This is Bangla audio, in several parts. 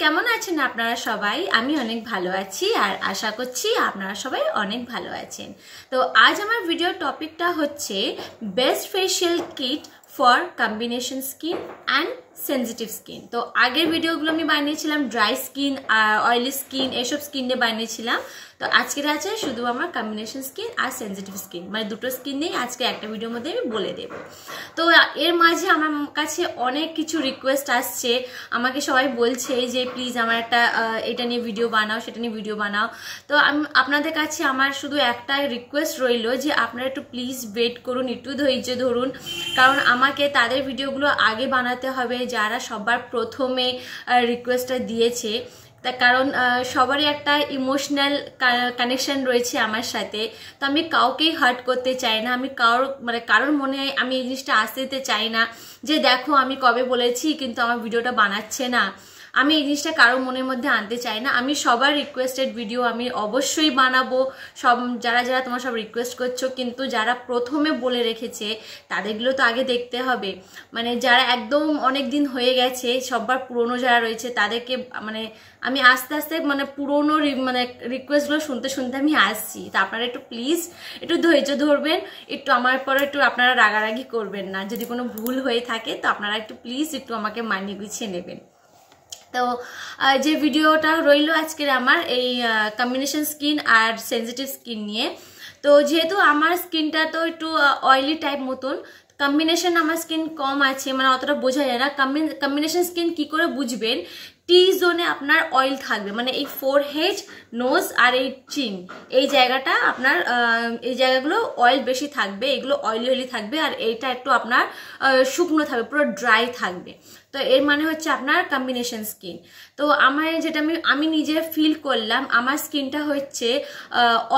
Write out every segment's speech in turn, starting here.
কেমন আছেন আপনারা সবাই? আমি অনেক ভালো আছি আর আশা করছি আপনারা সবাই অনেক ভালো আছেন। তো আজ আমার ভিডিও টপিকটা হচ্ছে best facial kit for combination skin and sensitive skin. তো আগের ভিডিওগুলো আমি বানিয়েছিলাম ড্রাই স্কিন আর অয়েলি স্কিন, এসব স্কিন নিয়ে বানিয়েছিলাম। তো আজকের আছে শুধু আমার কম্বিনেশন স্কিন আর সেন্সিটিভ স্কিন, মানে দুটো স্কিন নিয়েই আজকে একটা ভিডিওর মধ্যে আমি বলে দেবো। তো এর মাঝে আমার কাছে অনেক কিছু রিকোয়েস্ট আসছে, আমাকে সবাই বলছে যে প্লিজ আমার একটা এটা নিয়ে ভিডিও বানাও, সেটা নিয়ে ভিডিও বানাও। তো আমি আপনাদের কাছে আমার শুধু একটা রিকোয়েস্ট রইল যে আপনারা একটু প্লিজ ওয়েট করুন, একটু ধৈর্য ধরুন, কারণ আমাকে তাদের ভিডিওগুলো আগে বানাতে হবে যারা সবার প্রথমে রিকোয়েস্টটা দিয়েছে। তার কারণ সবারই একটা ইমোশনাল কানেকশন রয়েছে আমার সাথে, তো আমি কাউকেই হার্ট করতে চাই না। আমি কারোর মনে আমি এই জিনিসটা আসতে দিতে চাই না যে দেখো আমি কবে বলেছি কিন্তু আমার ভিডিওটা বানাচ্ছে না। আমি এই জিনিসটা কারোর মনের মধ্যে আনতে চাই না। আমি সবার রিকোয়েস্টেড ভিডিও আমি অবশ্যই বানাবো, যারা যারা তোমার সব রিকোয়েস্ট করছো, কিন্তু যারা প্রথমে বলে রেখেছে তাদেরগুলো তো আগে দেখতে হবে। মানে যারা একদম অনেক দিন হয়ে গেছে, সবার পুরনো যারা রয়েছে তাদেরকে আমি আস্তে আস্তে পুরনো রিকোয়েস্টগুলো শুনতে শুনতে আমি আসছি। তো আপনারা একটু প্লিজ একটু ধৈর্য ধরবেন, একটু আমার পরে একটু আপনারা রাগারাগি করবেন না। যদি কোনো ভুল হয়ে থাকে তো আপনারা একটু প্লিজ একটু আমাকে মানিয়ে গুছিয়ে নেবেন। তো যে ভিডিওটা রইল আজকের আমার এই কম্বিনেশন স্কিন আর সেন্সিটিভ স্কিন নিয়ে। তো যেহেতু আমার স্কিনটা তো একটু অয়েলি টাইপ মতন, কম্বিনেশন আমার স্কিন কম আছে, অতটা বোঝা যায় না। কম্বিনেশন স্কিন কি করে বুঝবেন? টি জোনে আপনার অয়েল থাকবে, এই ফোরহেড, নোজ আর এই চিন, এই জায়গাটা আপনার এই জায়গাগুলো অয়েল বেশি থাকবে, এগুলো অয়েলি থাকবে, আর এইটা একটু আপনার শুকনো থাকবে, পুরো ড্রাই থাকবে। তো এর মানে হচ্ছে আপনার কম্বিনেশন স্কিন। তো যেটা আমি নিজে ফিল করলাম, আমার স্কিনটা হচ্ছে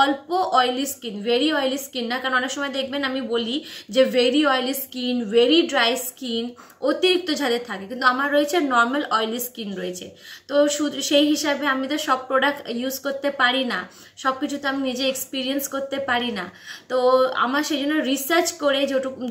অল্প oily skin, very oily skin না। কারণ অনেক সময় দেখবেন আমি বলি যে very oily skin, very dry skin, অতিরিক্ত যাদের থাকে, কিন্তু আমার রয়েছে নর্মাল অয়েলি স্কিন রয়েছে। তো শুধু সেই হিসাবে আমি তো সব প্রোডাক্ট ইউজ করতে পারি না, সব কিছু তো আমি নিজে এক্সপিরিয়েন্স করতে পারি না। তো আমার সেই জন্য রিসার্চ করে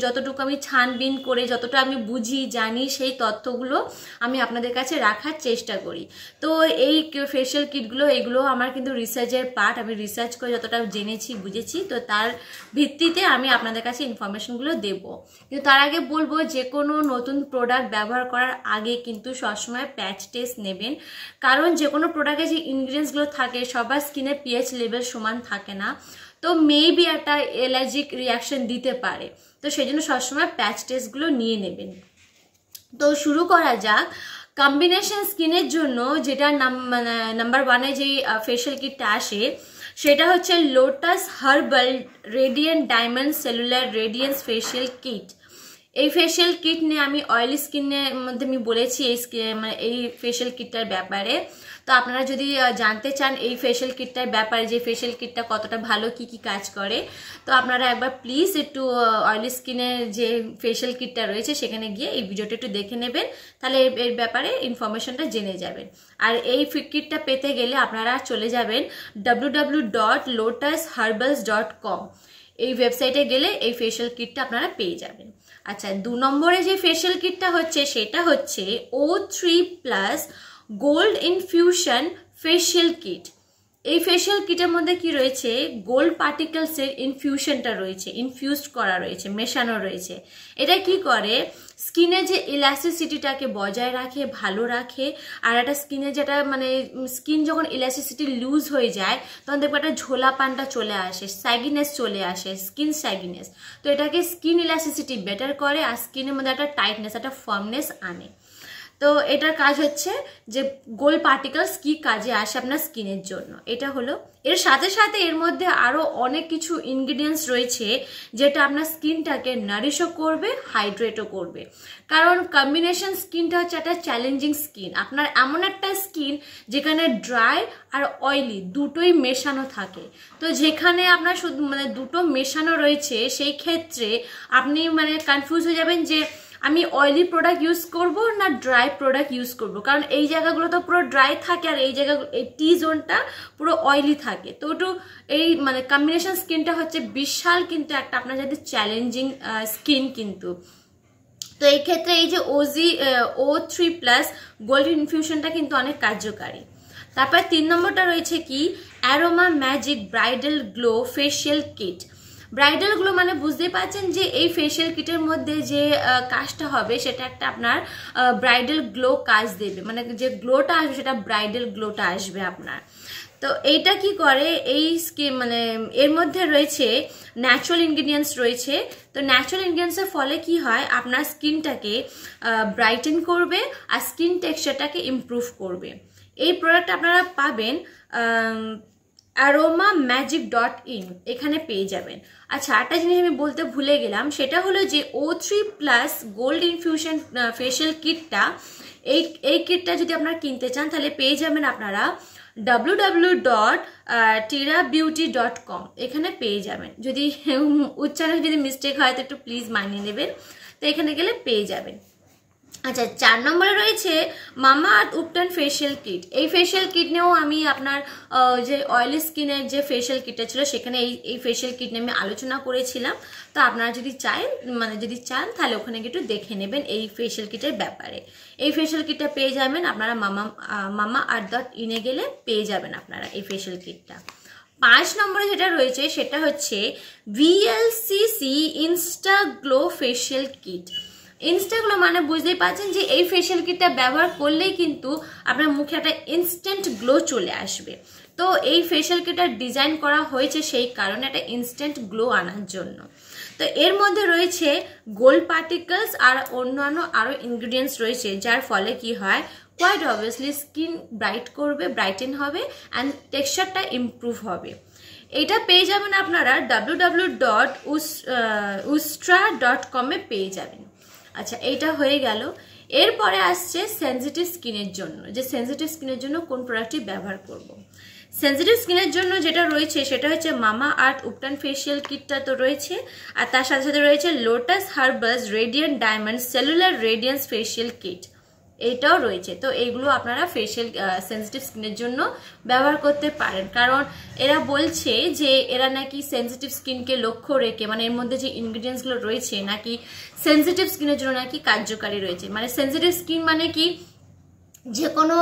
যতটুকু আমি ছানবিন করে যতটা আমি বুঝি জানি, সেই তথ্যগুলো আমি আপনাদের কাছে রাখার চেষ্টা করি। তো এই ফেশিয়াল কিটগুলো এগুলো আমার কিন্তু রিসার্চের পার্ট। আমি রিসার্চ করে যতটা জেনেছি বুঝেছি, তো তার ভিত্তিতে আমি আপনাদের কাছে ইনফরমেশনগুলো দেবো। কিন্তু তার আগে বলবো, যে কোনো নতুন প্রোডাক্ট ব্যবহার করার আগে কিন্তু সবসময় প্যাচ টেস্ট নেবেন। কারণ যে কোনো প্রোডাক্টে যে ইনগ্রিডিয়েন্টসগুলো থাকে সবার স্কিনের পিএইচ লেভেল সমান থাকে না, তো মেবি একটা অ্যালার্জিক রিয়াকশন দিতে পারে। তো সেই জন্য সবসময় প্যাচ টেস্টগুলো নিয়ে নেবেন। তো শুরু করা যাক। কম্বিনেশন স্কিনের জন্য যেটা নাম্বার ওয়ানে যেই ফেশিয়াল কিটটা আসে সেটা হচ্ছে lotus herbal radiant diamond cellular radiance facial kit. এই ফেশিয়াল কিট নিয়ে আমি অয়েলি স্কিনের মধ্যে আমি বলেছি এই ফেশিয়াল কিটটার ব্যাপারে। তো আপনারা যদি জানতে চান এই ফেশিয়াল কিটটার ব্যাপারে, যে ফেশিয়াল কিটটা কতটা ভালো, কি কি কাজ করে, তো আপনারা একবার প্লিজ একটু অয়েলি স্কিনের যে ফেশিয়াল কিটটা রয়েছে সেখানে গিয়ে এই ভিডিওটা একটু দেখে নেবেন, তাহলে এর ব্যাপারে ইনফরমেশনটা জেনে যাবেন। আর এই কিটটা পেতে গেলে আপনারা চলে যাবেন www.lotusherbals.com, এই ওয়েবসাইটে গেলে এই ফেশিয়াল কিটটা আপনারা পেয়ে যাবেন। আচ্ছা, 2 নম্বরে যে ফেশিয়াল কিটটা হচ্ছে সেটা হচ্ছে O3+ gold infusion facial kit. এই ফেশিয়াল কিটের মধ্যে কি রয়েছে? গোল্ড পার্টিকেলসের ইনফিউশনটা রয়েছে, ইনফিউজড করা রয়েছে, মেশানো রয়েছে। এটা কি করে? স্কিনের যে ইলাস্টিসিটিটাকে বজায় রাখে, ভালো রাখে। আর একটা স্কিনে যেটা স্কিন যখন ইলাস্টিসিটি লুজ হয়ে যায় তখন দেখবে একটা ঝোলাপানটা চলে আসে, স্যাগিনেস চলে আসে, স্কিন স্যাগিনেস। তো এটাকে স্কিন ইলাস্টিসিটি বেটার করে আর স্কিনের মধ্যে একটা টাইটনেস, একটা ফার্মনেস আনে। তো এটার কাজ হচ্ছে যে গোল্ড পার্টিকেলস কি কাজে আসে আপনার স্কিনের জন্য, এটা হলো। এর সাথে সাথে এর মধ্যে আরো অনেক কিছু ইনগ্রিডিয়েন্টস রয়েছে যেটা আপনার স্কিনটাকে নারিশও করবে, হাইড্রেটও করবে। কারণ কম্বিনেশন স্কিনটা হচ্ছে একটা চ্যালেঞ্জিং স্কিন। আপনার এমন একটা স্কিন যেখানে ড্রাই আর অয়েলি দুটোই মেশানো থাকে। তো যেখানে আপনার শুধু দুটো মেশানো রয়েছে, সেই ক্ষেত্রে আপনি কনফিউজ হয়ে যাবেন যে আমি অয়েলি প্রোডাক্ট ইউজ করব না ড্রাই প্রোডাক্ট ইউজ করব। কারণ এই জায়গাগুলো তো পুরো ড্রাই থাকে আর এই এই টি জোনটা পুরো অয়েলি থাকে। তো একটু এই কম্বিনেশন স্কিনটা হচ্ছে বিশাল কিন্তু একটা আপনার যদি চ্যালেঞ্জিং স্কিন কিন্তু। তো এই ক্ষেত্রে এই যে O3+ গোল্ড ইনফিউশনটা কিন্তু অনেক কার্যকারী। তারপর 3 নম্বরটা রয়েছে কি aroma magic bridal glow facial kit. Bridal glow মানে বুঝতেই পারছেন যে এই ফেশিয়াল কিটের মধ্যে যে কাজটা হবে সেটা একটা আপনার ব্রাইডাল গ্লো কাজ দেবে, মানে যে গ্লোটা আসবে সেটা ব্রাইডাল গ্লোটা আসবে আপনার। তো এইটা কি করে এই স্কিন মানে এর মধ্যে রয়েছে ন্যাচারাল ইনগ্রিডিয়েন্টস রয়েছে। তো ন্যাচারাল ইনগ্রিডিয়েন্টসের ফলে কি হয় আপনার স্কিনটাকে ব্রাইটেন করবে আর স্কিন টেক্সচারটাকে ইমপ্রুভ করবে। এই প্রোডাক্ট আপনারা পাবেন aromamagic.in এখানে পেয়ে যাবেন। আচ্ছা একটা জিনিস আমি বলতে ভুলে গেলাম, সেটা হলো যে O3+ গোল্ড ইনফিউশন ফেশিয়াল কিটটা এই কিটটা যদি আপনারা কিনতে চান তাহলে পেয়ে যাবেন আপনারা www.tirabeauty.com এখানে পেয়ে যাবেন। যদি উচ্চারণ যদি মিস্টেক হয় তো একটু প্লিজ মানিয়ে নেবেন। তো এখানে গেলে পেয়ে যাবেন। আচ্ছা 4 নম্বরে রয়েছে মামাআর্থ উপটান ফেশিয়াল কিট। এই ফেশিয়াল কিট নিয়েও আমি আপনার যে অয়েলি স্কিনের যে ফেশিয়াল কিটটা ছিল সেখানে এই ফেশিয়াল কিট নিয়ে আমি আলোচনা করেছিলাম। তো আপনারা যদি চান তাহলে ওখানে একটু দেখে নেবেন এই ফেশিয়াল কিটের ব্যাপারে। এই ফেশিয়াল কিটটা পেয়ে যাবেন আপনারা mamaearth.in এ গেলে পেয়ে যাবেন আপনারা এই ফেশিয়াল কিটটা। 5 নম্বরে যেটা রয়েছে সেটা হচ্ছে VLCC Insta Glow facial kit. Insta Glow মানে বুঝতেই পারছেন যে এই ফেশিয়াল কিটটা ব্যবহার করলেই কিন্তু আপনার মুখে একটা ইনস্ট্যান্ট গ্লো চলে আসবে। তো এই ফেশিয়াল কিটটা ডিজাইন করা হয়েছে সেই কারণে একটা ইনস্ট্যান্ট গ্লো আনার জন্য। তো এর মধ্যে রয়েছে গোল্ড পার্টিকলস আর অন্যান্য আরও ইনগ্রিডিয়েন্টস রয়েছে, যার ফলে কি হয় কোয়াইট অবভিয়াসলি স্কিন ব্রাইটেন হবে অ্যান্ড টেক্সচারটা ইমপ্রুভ হবে। এটা পেয়ে যাবেন আপনারা www.ustra.com এ পেয়ে যাবেন। আচ্ছা এইটা হয়ে গেল। এরপরে আসছে সেনজিটিভ স্কিনের জন্য, যে সেনজিটিভ স্কিনের জন্য কোন প্রোডাক্টটি ব্যবহার করব। সেনজিটিভ স্কিনের জন্য যেটা রয়েছে সেটা হচ্ছে মামাআর্থ উপটান ফেশিয়াল কিটটা তো রয়েছে, আর তার সাথে সাথে রয়েছে lotus herbals radiant diamond cellular radiance facial kit, এইটাও রয়েছে। তো এইগুলো আপনারা ফেশিয়াল সেনজিটিভ স্কিনের জন্য ব্যবহার করতে পারেন, কারণ এরা বলছে যে এরা নাকি সেনজিটিভ স্কিনকে লক্ষ্য রেখে মানে এর মধ্যে যে ইনগ্রিডিয়েন্টসগুলো রয়েছে নাকি সেনজিটিভ স্কিনের জন্য নাকি কার্যকারী রয়েছে। মানে সেনজিটিভ স্কিন মানে কি যে কোনো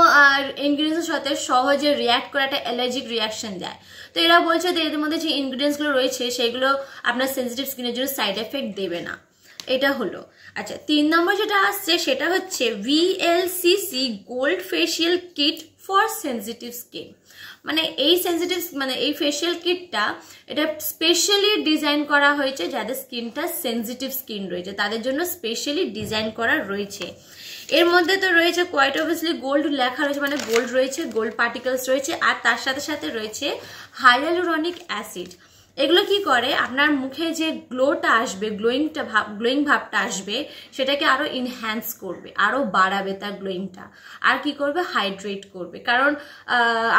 ইনগ্রিডিয়েন্টসের সাথে সহজে রিয়াক্ট করে একটা অ্যালার্জিক রিয়াকশন দেয়। তো এরা বলছে যে এদের মধ্যে যে ইনগ্রিডিয়েন্টসগুলো রয়েছে সেগুলো আপনার সেনজিটিভ স্কিনের জন্য সাইড এফেক্ট দেবে না। এটা হলো। আচ্ছা 3 নম্বর যেটা আসছে সেটা হচ্ছে VLCC gold facial kit for sensitive skin. মানে এই ফেশিয়াল কিটটা এটা স্পেশালি ডিজাইন করা হয়েছে যাদের স্কিনটা সেনজিটিভ স্কিন রয়েছে তাদের জন্য স্পেশালি ডিজাইন করা রয়েছে। এর মধ্যে তো রয়েছে কোয়াইট অবভিয়াসলি গোল্ড লেখা রয়েছে, মানে গোল্ড রয়েছে, গোল্ড পার্টিকলস রয়েছে, আর তার সাথে সাথে রয়েছে হাইয়ালুরনিক অ্যাসিড। এগুলো কি করে আপনার মুখে যে গ্লোটা আসবে, গ্লোয়িং ভাবটা আসবে সেটাকে আরো ইনহ্যান্স করবে, আরো বাড়াবে তার গ্লোয়িংটা, আর কি করবে হাইড্রেট করবে। কারণ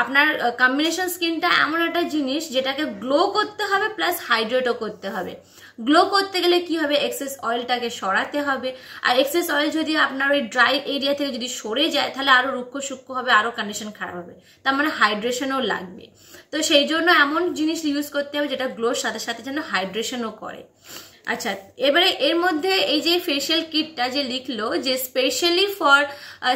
আপনার কম্বিনেশন স্কিনটা এমন একটা জিনিস যেটাকে গ্লো করতে হবে প্লাস হাইড্রেটও করতে হবে। গ্লো করতে গেলে কি হবে এক্সেস অয়েলটাকে সরাতে হবে, আর এক্সেস অয়েল যদি আপনার ওই ড্রাই এরিয়া থেকে যদি সরে যায় তাহলে আরো রুক্ষ সূক্ষ্ম হবে, আরো কন্ডিশন খারাপ হবে, তার মানে হাইড্রেশনও লাগবে। তো সেই জন্য এমন জিনিস ইউজ করতে হবে যেটা গ্লোর সাথে সাথে যেন হাইড্রেশনও করে। আচ্ছা এবারে এর মধ্যে এই যে ফেশিয়াল কিটটা যে লিখলো যে স্পেশালি ফর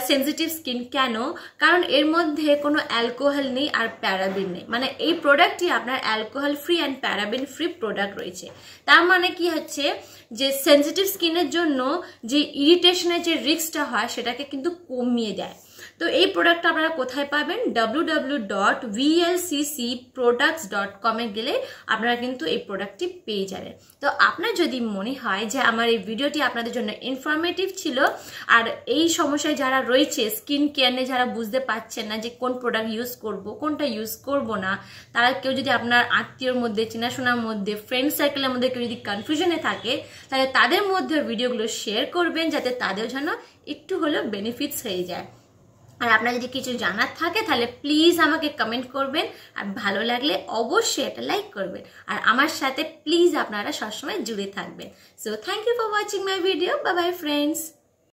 সেনজিটিভ স্কিন, কেন? কারণ এর মধ্যে কোনো অ্যালকোহল নেই আর প্যারাবিন নেই, মানে এই প্রোডাক্টটি আপনার alcohol free and paraben free product রয়েছে। তার মানে কি হচ্ছে যে সেনজিটিভ স্কিনের জন্য যে ইরিটেশনের যে রিস্কটা হয় সেটাকে কিন্তু কমিয়ে দেয়। তো এই প্রোডাক্টটা আপনারা কোথায় পাবেন? www.vlccproducts.com এ গেলে আপনারা কিন্তু এই প্রোডাক্টটি পেয়ে যাবেন। তো আপনার যদি মনে হয় যে আমার এই ভিডিওটি আপনাদের জন্য ইনফরমেটিভ ছিল, আর এই সমস্যায় যারা রয়েছে স্কিন কেয়ার নিয়ে যারা বুঝতে পারছেন না যে কোন প্রোডাক্ট ইউজ করব কোনটা ইউজ করব না, তারা কেউ যদি আপনার আত্মীয়র মধ্যে, চেনাশোনার মধ্যে, ফ্রেন্ড সার্কেলের মধ্যে কেউ যদি কনফিউশনে থাকে তাহলে তাদের মধ্যে ভিডিওগুলো শেয়ার করবেন যাতে তাদের যেন একটু হলেও বেনিফিটস হয়ে যায়। আর আপনার যদি কিছু জানার থাকে তাহলে প্লিজ আমাকে কমেন্ট করবেন, আর ভালো লাগলে অবশ্যই এটা লাইক করবেন, আর আমার সাথে প্লিজ আপনারা সবসময় জুড়ে থাকবেন। So thank you for watching my video. Bye bye friends.